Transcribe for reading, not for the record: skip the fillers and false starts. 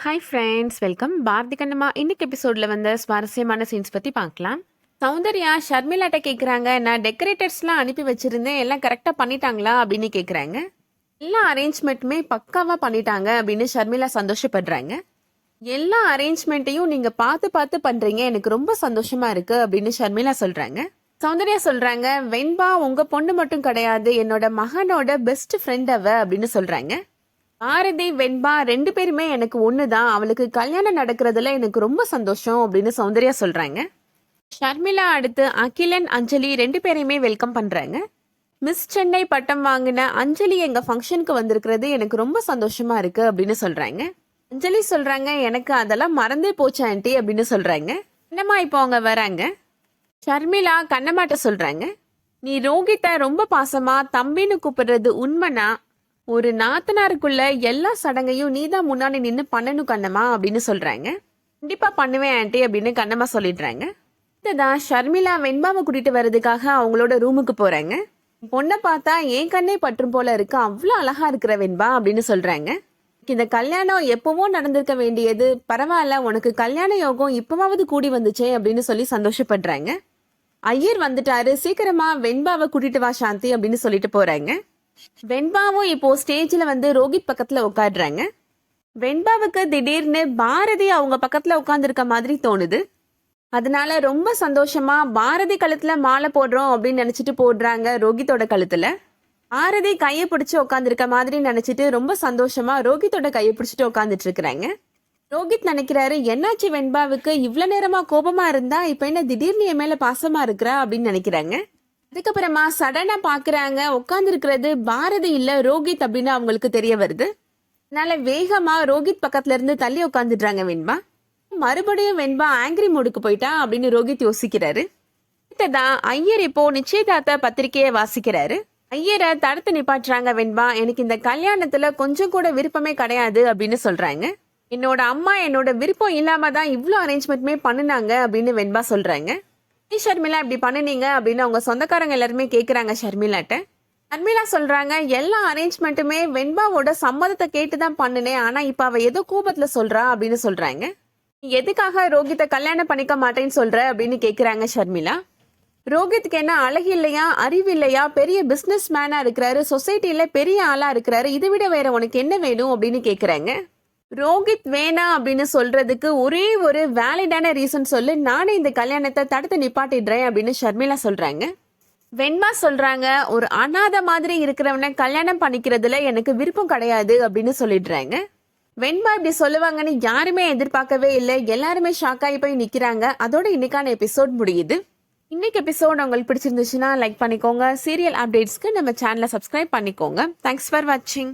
Hi friends, welcome. Bharathi Kannamma இன்னைக்கு எபிசோடில் வந்த சுவாரஸ்யமான சீன்ஸ் பற்றி பார்க்கலாம். சௌந்தர்யா ஷர்மிளாட்ட கேட்குறாங்க, நான் டெக்கரேட்டர்ஸ்லாம் அனுப்பி வச்சுருந்தேன், எல்லாம் கரெக்டாக பண்ணிட்டாங்களா அப்படின்னு கேட்குறாங்க. எல்லா அரேஞ்ச்மெண்ட்டுமே பக்காவாக பண்ணிட்டாங்க அப்படின்னு ஷர்மிளா சந்தோஷப்படுறாங்க. எல்லா அரேஞ்ச்மெண்ட்டையும் நீங்கள் பார்த்து பார்த்து பண்ணுறீங்க, எனக்கு ரொம்ப சந்தோஷமாக இருக்குது அப்படின்னு ஷர்மிளா சொல்கிறாங்க. சௌந்தர்யா சொல்கிறாங்க, வெண்பா உங்கள் பொண்ணு மட்டும் கிடையாது, என்னோட மகனோட பெஸ்ட் ஃப்ரெண்ட் அவ அப்படின்னு சொல்கிறாங்க. பாரதி வெண்பா ரெண்டு பேருமே எனக்கு ஒண்ணுதான், அவளுக்கு கல்யாணம் நடக்கிறதுல எனக்கு ரொம்ப சந்தோஷம் அப்படின்னு சௌந்தர்யா சொல்றாங்க. ஷர்மிளா அடுத்து அகிலன் அஞ்சலி ரெண்டு பேரையுமே வெல்கம் பண்றாங்க. மிஸ் சென்னை பட்டம் வாங்கின அஞ்சலி எங்க ஃபங்க்ஷனுக்கு வந்திருக்கிறது எனக்கு ரொம்ப சந்தோஷமா இருக்கு அப்படின்னு சொல்றாங்க. அஞ்சலி சொல்றாங்க, எனக்கு அதெல்லாம் மறந்தே போச்சு ஆண்டி அப்படின்னு சொல்றாங்க. என்னம்மா இப்போ அவங்க வராங்க. ஷர்மிளா கண்ணம்மாட்ட சொல்றாங்க, நீ ரோகித்தை ரொம்ப பாசமா தம்பின்னு கூப்பிடுறது உண்மைனா ஒரு நாத்தனாருக்குள்ள எல்லா சடங்கையும் நீதான் முன்னாடி நின்று பண்ணணும் கண்ணம்மா அப்படின்னு சொல்றாங்க. கண்டிப்பா பண்ணுவேன் ஆண்டி அப்படின்னு கண்ணம்மா சொல்லிடுறாங்க. இதுதான் ஷர்மிளா வெண்பாவை கூட்டிட்டு வர்றதுக்காக அவங்களோட ரூமுக்கு போறாங்க. பொண்ணை பார்த்தா என் கண்ணே பற்றும் போல இருக்கு, அவ்வளோ அழகா இருக்கிற வெண்பா அப்படின்னு சொல்றாங்க. இந்த கல்யாணம் எப்பவோ நடந்திருக்க வேண்டியது, பரவாயில்ல உனக்கு கல்யாண யோகம் இப்பவாவது கூடி வந்துச்சே அப்படின்னு சொல்லி சந்தோஷப்படுறாங்க. ஐயர் வந்துட்டாரு, சீக்கிரமா வெண்பாவை கூட்டிட்டு வா சாந்தி அப்படின்னு சொல்லிட்டு போறாங்க. வெண்பாவும் இப்போ ஸ்டேஜ்ல வந்து ரோஹித் பக்கத்துல உட்காடுறாங்க. வெண்பாவுக்கு திடீர்னு பாரதி அவங்க பக்கத்துல உட்காந்துருக்க மாதிரி தோணுது. அதனால ரொம்ப சந்தோஷமா பாரதி கழுத்துல மாலை போடுறோம் அப்படின்னு நினைச்சிட்டு போடுறாங்க ரோஹித்தோட கழுத்துல. பாரதி கையை பிடிச்சு உட்காந்துருக்க மாதிரி நினைச்சிட்டு ரொம்ப சந்தோஷமா ரோஹித்தோட கையை பிடிச்சிட்டு உட்காந்துட்டு இருக்கிறாங்க. ரோஹித் நினைக்கிறாரு, என்னாச்சு வெண்பாவுக்கு இவ்வளவு நேரமா கோபமா இருந்தா இப்ப என்ன திடீர்னு என் மேல பாசமா இருக்கிறா அப்படின்னு நினைக்கிறாங்க. அதுக்கப்புறமா சடனா பாக்குறாங்க, உட்கார்ந்து இருக்கிறது பாரதி இல்ல ரோஹித் அப்படின்னு அவங்களுக்கு தெரிய வருது. அதனால வேகமா ரோஹித் பக்கத்துல இருந்து தள்ளி உட்காந்துடுறாங்க வெண்பா. மறுபடியும் வெண்பா ஆங்கிரி மூடுக்கு போயிட்டா அப்படின்னு ரோஹித் யோசிக்கிறாரு. தான் ஐயர் இப்போ நிச்சயதார்த்த பத்திரிகையை வாசிக்கிறாரு. ஐயரை தடுத்து நிப்பாட்டுறாங்க வெண்பா, எனக்கு இந்த கல்யாணத்துல கொஞ்சம் கூட விருப்பமே கிடையாது அப்படின்னு சொல்றாங்க. என்னோட அம்மா என்னோட விருப்பம் இல்லாம தான் இவ்வளோ அரேஞ்ச்மெண்ட்மே பண்ணினாங்க அப்படின்னு வெண்பா சொல்றாங்க. ஷர்மிளா இப்படி பண்ணினீங்க அப்படின்னு அவங்க சொந்தக்காரங்க எல்லாருமே கேட்குறாங்க ஷர்மிளாட்ட. ஷர்மிளா சொல்றாங்க, எல்லா அரேஞ்ச்மெண்ட்டுமே வெண்பாவோட சம்மதத்தை கேட்டுதான் பண்ணினேன், ஆனா இப்ப அவ ஏதோ கோபத்துல சொல்றா அப்படின்னு சொல்றாங்க. எதுக்காக ரோஹித்தை கல்யாணம் பண்ணிக்க மாட்டேன்னு சொல்ற அப்படின்னு கேட்குறாங்க ஷர்மிளா. ரோஹித்துக்கு என்ன அழகு இல்லையா, அறிவு இல்லையா, பெரிய பிசினஸ் மேனா இருக்கிறாரு, சொசைட்டில பெரிய ஆளா இருக்கிறாரு, இதை விட வேற உனக்கு என்ன வேணும் அப்படின்னு கேட்குறாங்க. ரோஹித் வேணாம் அப்படின்னு சொல்றதுக்கு ஒரே ஒரு வேலிடான ரீசன் சொல்லு, நானே இந்த கல்யாணத்தை தடுத்து நிப்பாட்டிடுறேன் அப்படின்னு ஷர்மிளா சொல்றாங்க. வெண்பா சொல்றாங்க, ஒரு அனாதை மாதிரி இருக்கிறவனை கல்யாணம் பண்ணிக்கிறதுல எனக்கு விருப்பம் கிடையாது அப்படின்னு சொல்லிடுறாங்க. வெண்பா இப்படி சொல்லுவாங்கன்னு யாருமே எதிர்பார்க்கவே இல்லை, எல்லாருமே ஷாக் ஆகி போய் நிக்கிறாங்க. அதோட இன்னைக்கான எபிசோட் முடியுது. இன்னைக்கு எபிசோட் உங்களுக்கு பிடிச்சிருந்துச்சுன்னா லைக் பண்ணிக்கோங்க. சீரியல் அப்டேட்ஸ்க்கு நம்ம சேனலை சப்ஸ்கிரைப் பண்ணிக்கோங்க. தேங்க்ஸ் ஃபார் வாட்சிங்.